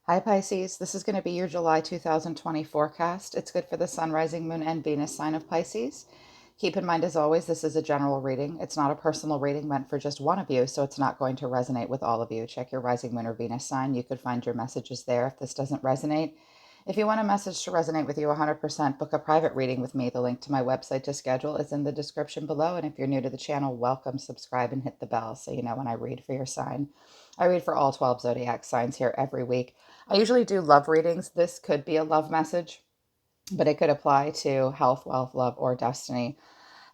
Hi Pisces, this is going to be your July 2020 forecast. It's good for the Sun, Rising, Moon, and Venus sign of Pisces. Keep in mind, as always, this is a general reading. It's not a personal reading meant for just one of you, so it's not going to resonate with all of you. Check your Rising, Moon, or Venus sign. You could find your messages there if this doesn't resonate. If you want a message to resonate with you 100%, book a private reading with me. The link to my website to schedule is in the description below. And if you're new to the channel, welcome, subscribe, and hit the bell so you know when I read for your sign. I read for all 12 zodiac signs here every week. I usually do love readings. This could be a love message, but it could apply to health, wealth, love, or destiny.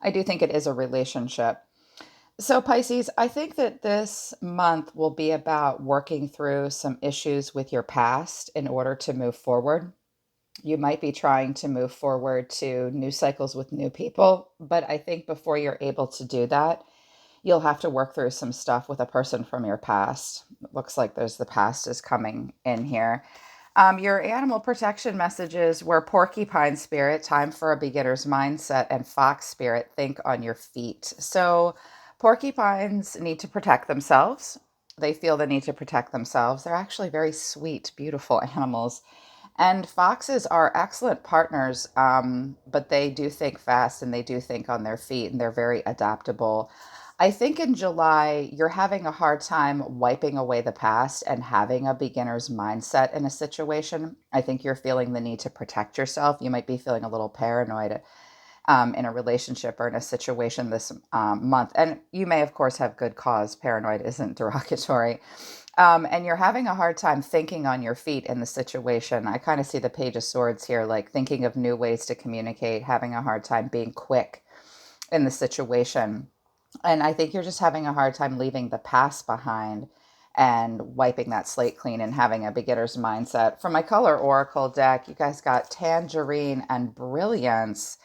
I do think it is a relationship. So, Pisces, I think that this month will be about working through some issues with your past in order to move forward. You might be trying to move forward to new cycles with new people, but I think before you're able to do that, you'll have to work through some stuff with a person from your past. It looks like there's the past is coming in here. Your animal protection messages were porcupine spirit, time for a beginner's mindset, and fox spirit, think on your feet. So, porcupines need to protect themselves. They feel the need to protect themselves. They're actually very sweet, beautiful animals. And foxes are excellent partners, but they do think fast and they do think on their feet and they're very adaptable. I think in July, you're having a hard time wiping away the past and having a beginner's mindset in a situation. I think you're feeling the need to protect yourself. You might be feeling a little paranoid in a relationship or in a situation this month. And you may, of course, have good cause. Paranoid isn't derogatory. And you're having a hard time thinking on your feet in the situation. I kind of see the Page of Swords here, like thinking of new ways to communicate, having a hard time being quick in the situation. And I think you're just having a hard time leaving the past behind and wiping that slate clean and having a beginner's mindset. For my color oracle deck, you guys got tangerine and brilliance.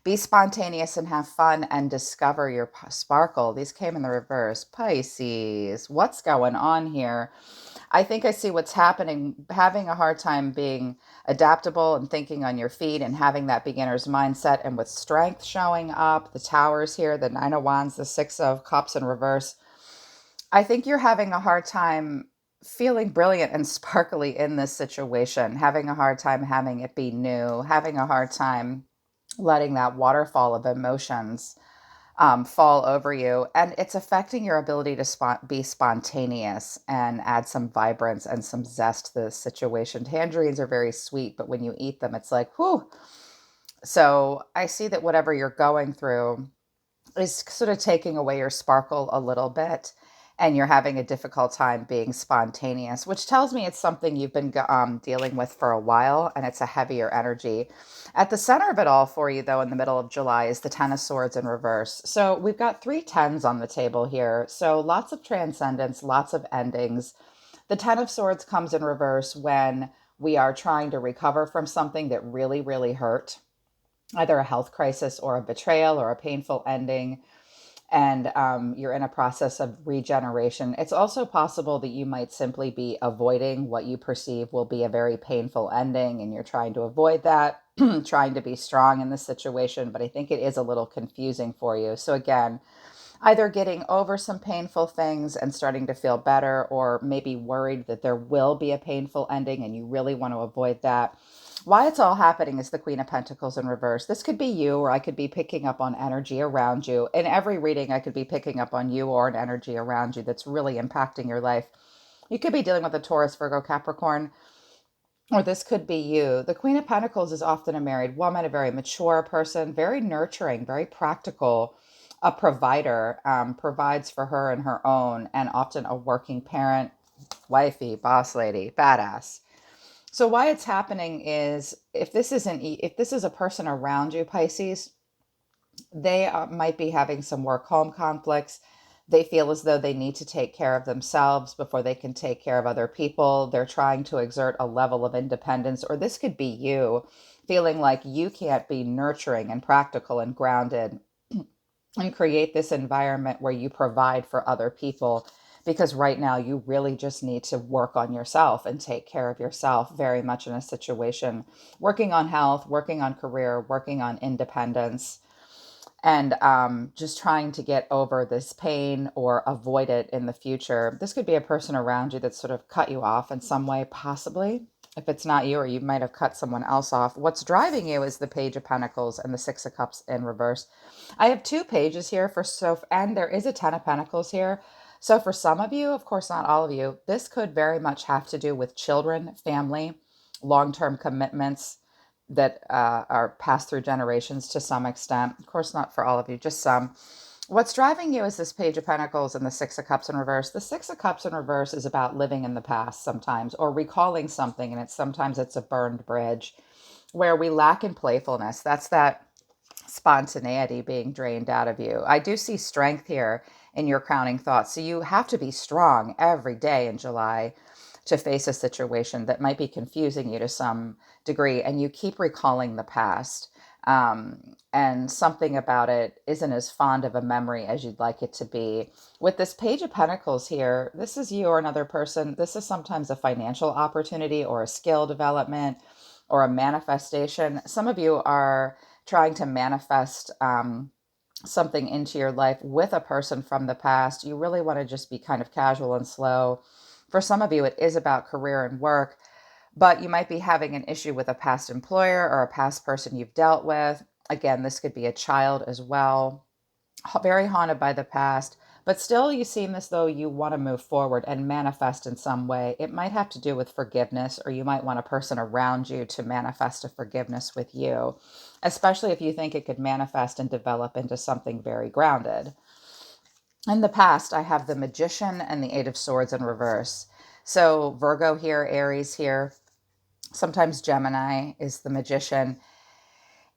Be spontaneous and have fun and discover your sparkle. These came in the reverse. Pisces, what's going on here? I think I see what's happening, having a hard time being adaptable and thinking on your feet and having that beginner's mindset. And with strength showing up, the towers here, the Nine of Wands, the Six of Cups in reverse, I think you're having a hard time feeling brilliant and sparkly in this situation, having a hard time having it be new, having a hard time letting that waterfall of emotions fall over you. And it's affecting your ability to be spontaneous and add some vibrance and some zest to the situation. Tangerines are very sweet, but when you eat them, it's like, whew. So I see that whatever you're going through is sort of taking away your sparkle a little bit. And you're having a difficult time being spontaneous, which tells me it's something you've been dealing with for a while and it's a heavier energy. At the center of it all for you, though, in the middle of July is the Ten of Swords in reverse. So we've got three tens on the table here. So lots of transcendence, lots of endings. The Ten of Swords comes in reverse when we are trying to recover from something that really, really hurt, either a health crisis or a betrayal or a painful ending, and you're in a process of regeneration. It's also possible that you might simply be avoiding what you perceive will be a very painful ending, and you're trying to avoid that, trying to be strong in the situation. But I think it is a little confusing for you. So, again, either getting over some painful things and starting to feel better, or maybe worried that there will be a painful ending and you really want to avoid that. Why it's all happening is the Queen of Pentacles in reverse. This could be you, or I could be picking up on energy around you. In every reading, I could be picking up on you or an energy around you that's really impacting your life. You could be dealing with a Taurus, Virgo, Capricorn, or this could be you. The Queen of Pentacles is often a married woman, a very mature person, very nurturing, very practical, a provider, provides for her and her own, and often a working parent, wifey, boss lady, badass. So why it's happening is if this is a person around you, Pisces, they might be having some work home conflicts. They feel as though they need to take care of themselves before they can take care of other people. They're trying to exert a level of independence, or this could be you feeling like you can't be nurturing and practical and grounded and create this environment where you provide for other people, because right now you really just need to work on yourself and take care of yourself, very much in a situation working on health, working on career, working on independence. and just trying to get over this pain or avoid it in the future. This could be a person around you that sort of cut you off in some way, possibly. If it's not you, or you might have cut someone else off. What's driving you is the Page of Pentacles and the Six of Cups in reverse. I have two pages here and there is a Ten of Pentacles here. So for some of you, of course, not all of you, this could very much have to do with children, family, long-term commitments that are passed through generations to some extent. Of course, not for all of you, just some. What's driving you is this Page of Pentacles and the Six of Cups in reverse. The Six of Cups in reverse is about living in the past sometimes, or recalling something, and sometimes it's a burned bridge where we lack in playfulness. That's that spontaneity being drained out of you. I do see strength here in your crowning thoughts. So you have to be strong every day in July to face a situation that might be confusing you to some degree, and you keep recalling the past. And something about it isn't as fond of a memory as you'd like it to be. With this Page of Pentacles here, this is you or another person. This is sometimes a financial opportunity or a skill development or a manifestation. Some of you are trying to manifest something into your life with a person from the past. You really want to just be kind of casual and slow. For some of you, it is about career and work, but you might be having an issue with a past employer or a past person you've dealt with. Again, this could be a child as well, very haunted by the past, but still you seem as though you want to move forward and manifest in some way. It might have to do with forgiveness, or you might want a person around you to manifest a forgiveness with you, especially if you think it could manifest and develop into something very grounded. In the past, I have the Magician and the Eight of Swords in reverse. So Virgo here, Aries here, sometimes Gemini is the Magician.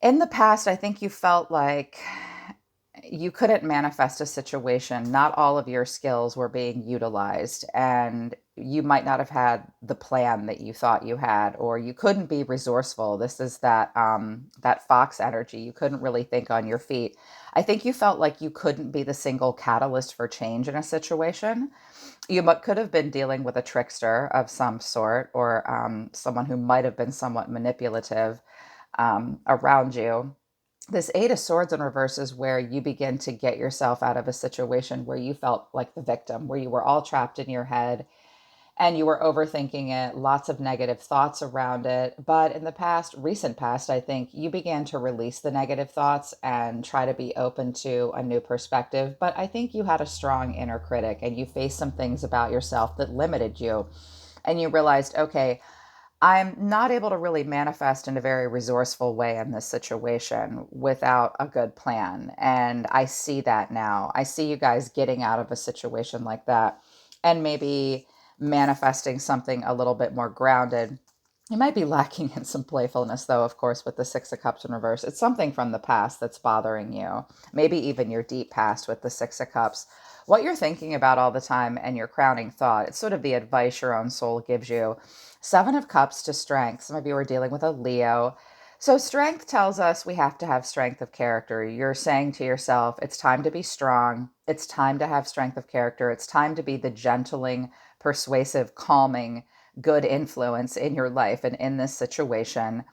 In the past, I think you felt like you couldn't manifest a situation. Not all of your skills were being utilized, and you might not have had the plan that you thought you had, or you couldn't be resourceful. This is that fox energy. You couldn't really think on your feet. I think you felt like you couldn't be the single catalyst for change in a situation. You could have been dealing with a trickster of some sort, or someone who might have been somewhat manipulative around you. This Eight of Swords in reverse is where you begin to get yourself out of a situation where you felt like the victim, where you were all trapped in your head and you were overthinking it, lots of negative thoughts around it. But in the past, recent past, I think you began to release the negative thoughts and try to be open to a new perspective. But I think you had a strong inner critic and you faced some things about yourself that limited you. And you realized, okay, I'm not able to really manifest in a very resourceful way in this situation without a good plan. And I see that now. I see you guys getting out of a situation like that and maybe manifesting something a little bit more grounded. You might be lacking in some playfulness, though, of course, with the Six of Cups in reverse. It's something from the past that's bothering you, maybe even your deep past with the Six of Cups. What you're thinking about all the time and your crowning thought, it's sort of the advice your own soul gives you. Seven of Cups to strength. Some of you are dealing with a Leo. So strength tells us we have to have strength of character. You're saying to yourself, it's time to be strong. It's time to have strength of character. It's time to be the gentling, persuasive, calming, good influence in your life and in this situation.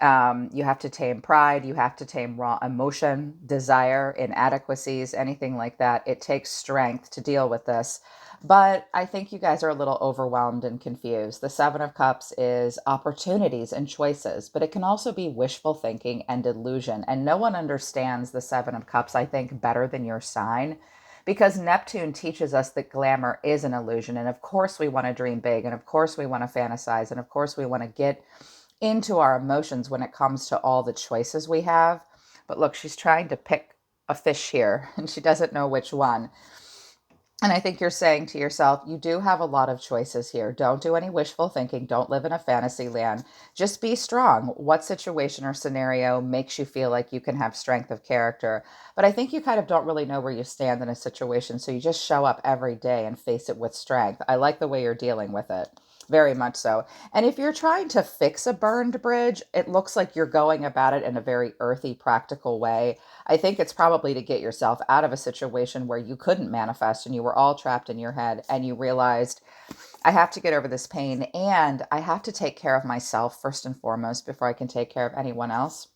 You have to tame pride. You have to tame raw emotion, desire, inadequacies, anything like that. It takes strength to deal with this. But I think you guys are a little overwhelmed and confused. The Seven of Cups is opportunities and choices, but it can also be wishful thinking and delusion. And no one understands the Seven of Cups, I think, better than your sign, because Neptune teaches us that glamour is an illusion. And of course, we want to dream big. And of course, we want to fantasize. And of course, we want to get into our emotions when it comes to all the choices we have. But look, she's trying to pick a fish here, and she doesn't know which one. And I think you're saying to yourself, you do have a lot of choices here. Don't do any wishful thinking. Don't live in a fantasy land. Just be strong. What situation or scenario makes you feel like you can have strength of character? But I think you kind of don't really know where you stand in a situation. So you just show up every day and face it with strength. I like the way you're dealing with it. Very much so. And if you're trying to fix a burned bridge, it looks like you're going about it in a very earthy, practical way. I think it's probably to get yourself out of a situation where you couldn't manifest and you were all trapped in your head and you realized, I have to get over this pain and I have to take care of myself first and foremost before I can take care of anyone else.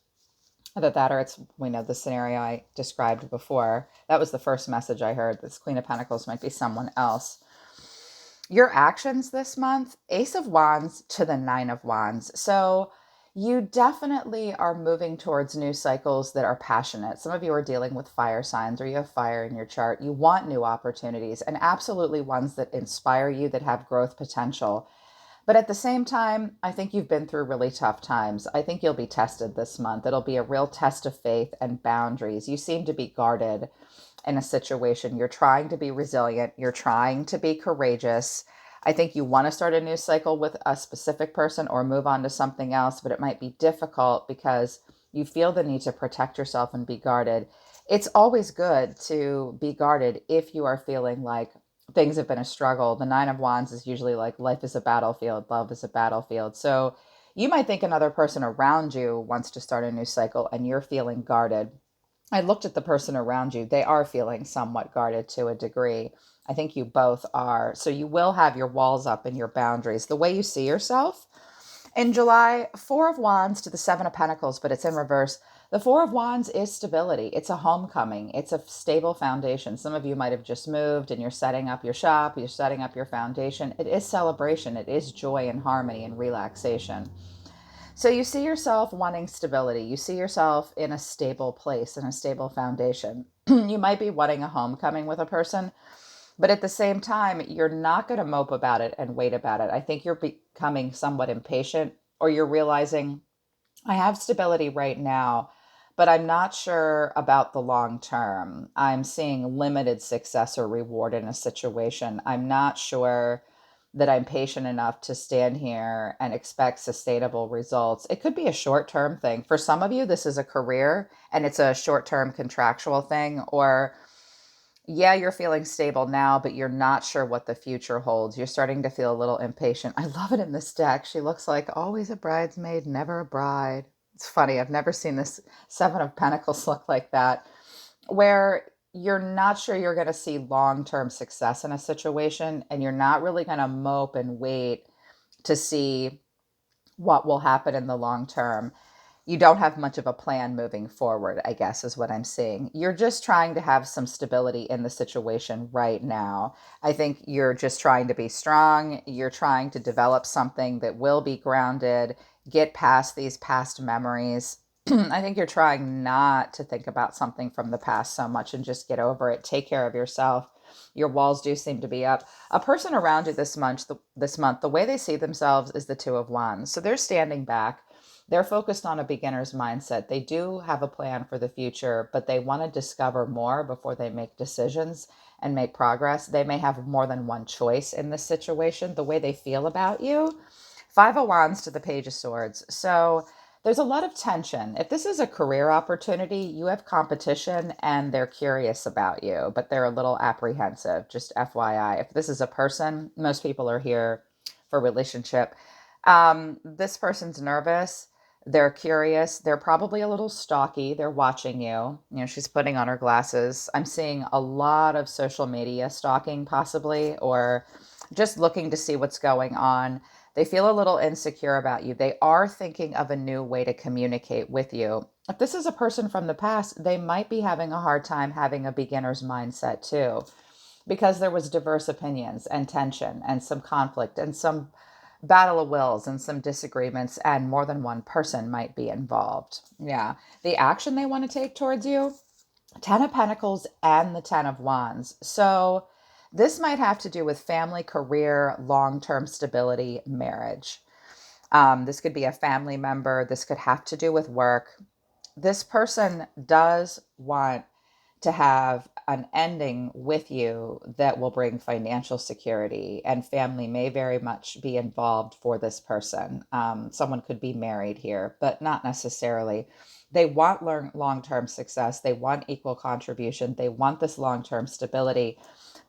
Either that or it's, we know the scenario I described before. That was the first message I heard. This Queen of Pentacles might be someone else. Your actions this month, Ace of Wands to the Nine of Wands. So you definitely are moving towards new cycles that are passionate. Some of you are dealing with fire signs, or you have fire in your chart. You want new opportunities, and absolutely ones that inspire you, that have growth potential. But at the same time, I think you've been through really tough times. I think you'll be tested this month. It'll be a real test of faith and boundaries. You seem to be guarded in a situation. You're trying to be resilient. You're trying to be courageous. I think you want to start a new cycle with a specific person or move on to something else, but it might be difficult because you feel the need to protect yourself and be guarded. It's always good to be guarded if you are feeling like things have been a struggle. The Nine of Wands is usually like life is a battlefield, love is a battlefield. So you might think another person around you wants to start a new cycle and you're feeling guarded. I looked at the person around you. They are feeling somewhat guarded to a degree. I think you both are. So you will have your walls up and your boundaries. The way you see yourself in July, Four of Wands to the Seven of Pentacles, but it's in reverse. The Four of Wands is stability. It's a homecoming. It's a stable foundation. Some of you might have just moved and you're setting up your shop. You're setting up your foundation. It is celebration. It is joy and harmony and relaxation. So you see yourself wanting stability. You see yourself in a stable place, in a stable foundation. You might be wanting a homecoming with a person, but at the same time, you're not going to mope about it and wait about it. I think you're becoming somewhat impatient, or you're realizing, I have stability right now, but I'm not sure about the long term. I'm seeing limited success or reward in a situation. I'm not sure that I'm patient enough to stand here and expect sustainable results. It could be a short term thing. For some of you, this is a career and it's a short term contractual thing, or yeah, you're feeling stable now, but you're not sure what the future holds. You're starting to feel a little impatient. I love it in this deck. She looks like always a bridesmaid, never a bride. It's funny. I've never seen this Seven of Pentacles look like that, where you're not sure you're going to see long-term success in a situation, and you're not really going to mope and wait to see what will happen in the long term. You don't have much of a plan moving forward, I guess, is what I'm seeing. You're just trying to have some stability in the situation right now. I think you're just trying to be strong. You're trying to develop something that will be grounded, get past these past memories. I think you're trying not to think about something from the past so much and just get over it. Take care of yourself. Your walls do seem to be up. A person around you this month, the way they see themselves is the Two of Wands. So they're standing back. They're focused on a beginner's mindset. They do have a plan for the future, but they want to discover more before they make decisions and make progress. They may have more than one choice in this situation, the way they feel about you. Five of Wands to the Page of Swords. So there's a lot of tension. If this is a career opportunity, you have competition and they're curious about you, but they're a little apprehensive, just FYI. If this is a person, most people are here for relationship. This person's nervous. They're curious. They're probably a little stalky. They're watching you. You know, she's putting on her glasses. I'm seeing a lot of social media stalking, possibly, or just looking to see what's going on. They feel a little insecure about you. They are thinking of a new way to communicate with you. If this is a person from the past, they might be having a hard time having a beginner's mindset too, because there was diverse opinions and tension and some conflict and some battle of wills and some disagreements, and more than one person might be involved. Yeah. The action they want to take towards you, Ten of Pentacles and the Ten of Wands. So this might have to do with family, career, long-term stability, marriage. This could be a family member. This could have to do with work. This person does want to have an ending with you that will bring financial security, and family may very much be involved for this person. Someone could be married here, but not necessarily. They want long-term success. They want equal contribution. They want this long-term stability.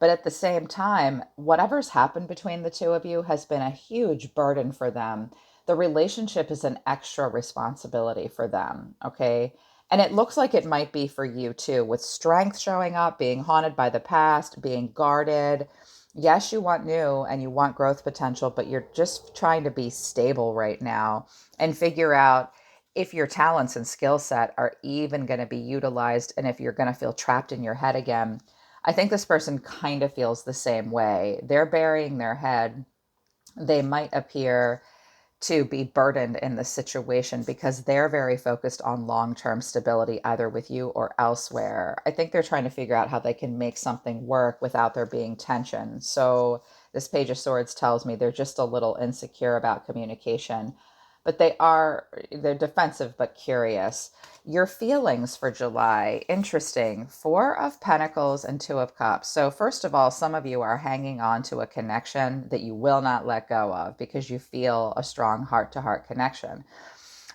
But at the same time, whatever's happened between the two of you has been a huge burden for them. The relationship is an extra responsibility for them, okay? And it looks like it might be for you too, with strength showing up, being haunted by the past, being guarded. Yes, you want new and you want growth potential, but you're just trying to be stable right now and figure out if your talents and skill set are even going to be utilized, and if you're going to feel trapped in your head again. I think this person kind of feels the same way. They're burying their head. They might appear to be burdened in this situation because they're very focused on long-term stability, either with you or elsewhere. I think they're trying to figure out how they can make something work without there being tension. So this Page of Swords tells me they're just a little insecure about communication, but they're defensive but curious. Your feelings for July, interesting. Four of Pentacles and Two of Cups. So first of all, some of you are hanging on to a connection that you will not let go of because you feel a strong heart-to-heart connection.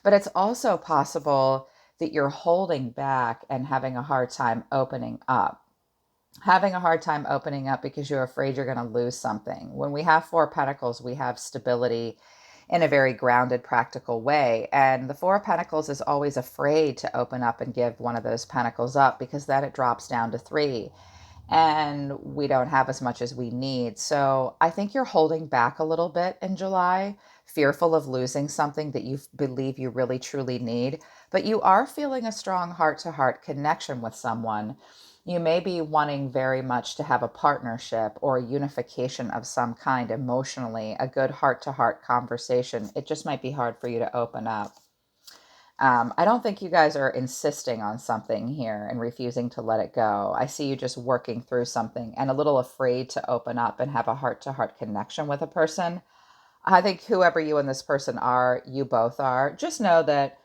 But it's also possible that you're holding back and having a hard time opening up. Having a hard time opening up because you're afraid you're going to lose something. When we have Four of Pentacles, we have stability in a very grounded, practical way. And the Four of Pentacles is always afraid to open up and give one of those pentacles up because then it drops down to three and we don't have as much as we need. So I think you're holding back a little bit in July, fearful of losing something that you believe you really truly need, but you are feeling a strong heart-to-heart connection with someone. You may be wanting very much to have a partnership or a unification of some kind emotionally, a good heart-to-heart conversation. It just might be hard for you to open up. I don't think you guys are insisting on something here and refusing to let it go. I see you just working through something and a little afraid to open up and have a heart-to-heart connection with a person. I think whoever you and this person are, you both are. Just know that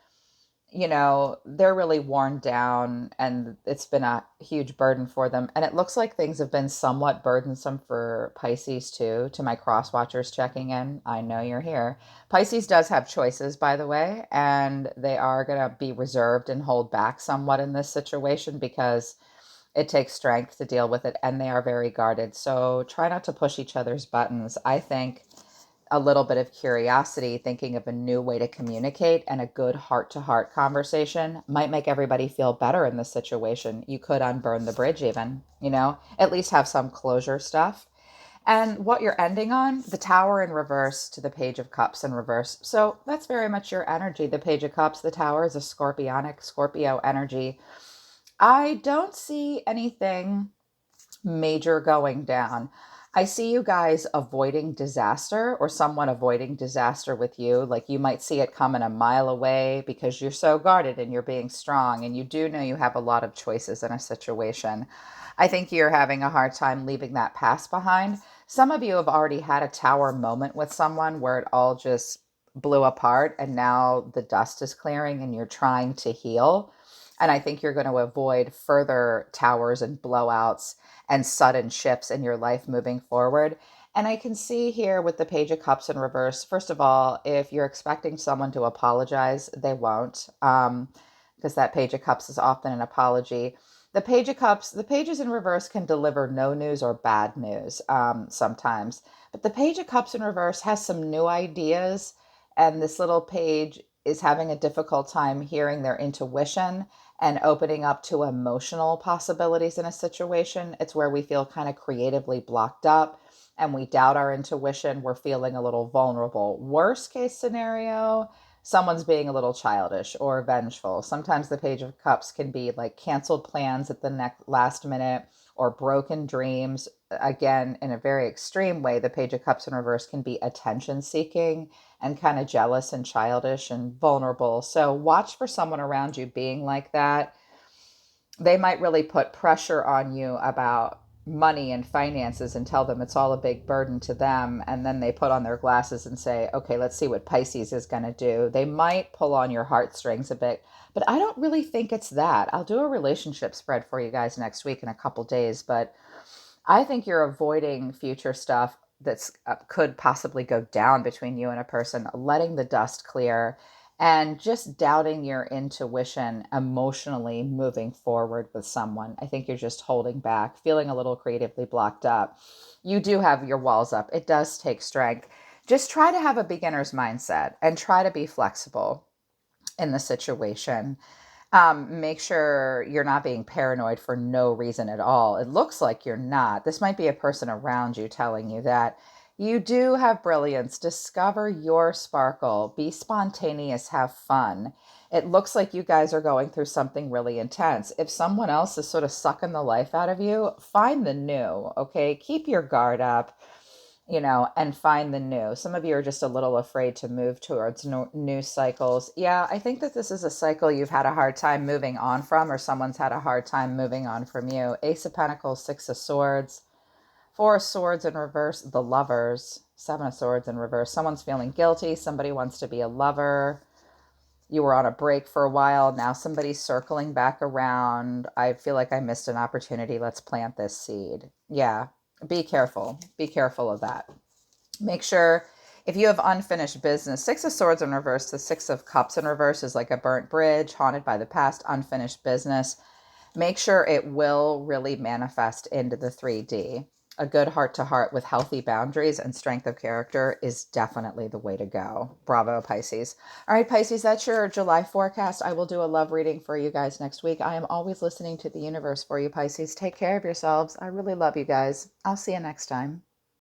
they're really worn down and it's been a huge burden for them. And it looks like things have been somewhat burdensome for Pisces too, to my cross watchers checking in. I know you're here. Pisces does have choices, by the way, and they are going to be reserved and hold back somewhat in this situation because it takes strength to deal with it and they are very guarded. So try not to push each other's buttons. I think a little bit of curiosity, thinking of a new way to communicate and a good heart-to-heart conversation might make everybody feel better in this situation. You could unburn the bridge even, at least have some closure stuff. And what you're ending on, the Tower in reverse to the Page of Cups in reverse. So that's very much your energy. The Page of Cups, the Tower is a scorpionic, Scorpio energy. I don't see anything major going down. I see you guys avoiding disaster or someone avoiding disaster with you. Like you might see it coming a mile away because you're so guarded and you're being strong and you do know you have a lot of choices in a situation. I think you're having a hard time leaving that past behind. Some of you have already had a tower moment with someone where it all just blew apart and now the dust is clearing and you're trying to heal. And I think you're going to avoid further towers and blowouts and sudden shifts in your life moving forward. And I can see here with the Page of Cups in reverse, first of all, if you're expecting someone to apologize, they won't, because that Page of Cups is often an apology. The Page of Cups, the pages in reverse can deliver no news or bad news sometimes. But the Page of Cups in reverse has some new ideas, and this little page is having a difficult time hearing their intuition and opening up to emotional possibilities in a situation. It's where we feel kind of creatively blocked up and we doubt our intuition. We're feeling a little vulnerable. Worst case scenario, someone's being a little childish or vengeful. Sometimes the Page of Cups can be like canceled plans at the last minute or broken dreams. Again, in a very extreme way, the Page of Cups in reverse can be attention seeking and kind of jealous and childish and vulnerable. So watch for someone around you being like that. They might really put pressure on you about money and finances and tell them it's all a big burden to them. And then they put on their glasses and say, okay, let's see what Pisces is going to do. They might pull on your heartstrings a bit, but I don't really think it's that. I'll do a relationship spread for you guys next week in a couple days, but I think you're avoiding future stuff that's could possibly go down between you and a person, letting the dust clear and just doubting your intuition emotionally moving forward with someone. I think you're just holding back, feeling a little creatively blocked up. You do have your walls up. It does take strength. Just try to have a beginner's mindset and try to be flexible in the situation. Make sure you're not being paranoid for no reason at all. It looks like you're not. This might be a person around you telling you that. You do have brilliance. Discover your sparkle. Be spontaneous. Have fun. It looks like you guys are going through something really intense. If someone else is sort of sucking the life out of you, find the new, okay? Keep your guard up, and find the new. Some of you are just a little afraid to move towards new cycles. Yeah, I think that this is a cycle you've had a hard time moving on from, or someone's had a hard time moving on from you. Ace of Pentacles, Six of Swords. Four of Swords in reverse, the lovers. Seven of Swords in reverse. Someone's feeling guilty. Somebody wants to be a lover. You were on a break for a while. Now somebody's circling back around. I feel like I missed an opportunity. Let's plant this seed. Yeah, be careful. Be careful of that. Make sure if you have unfinished business, Six of Swords in reverse, the Six of Cups in reverse is like a burnt bridge, haunted by the past, unfinished business. Make sure it will really manifest into the 3D. A good heart to heart with healthy boundaries and strength of character is definitely the way to go. Bravo, Pisces. All right, Pisces, that's your July forecast. I will do a love reading for you guys next week. I am always listening to the universe for you, Pisces. Take care of yourselves. I really love you guys. I'll see you next time.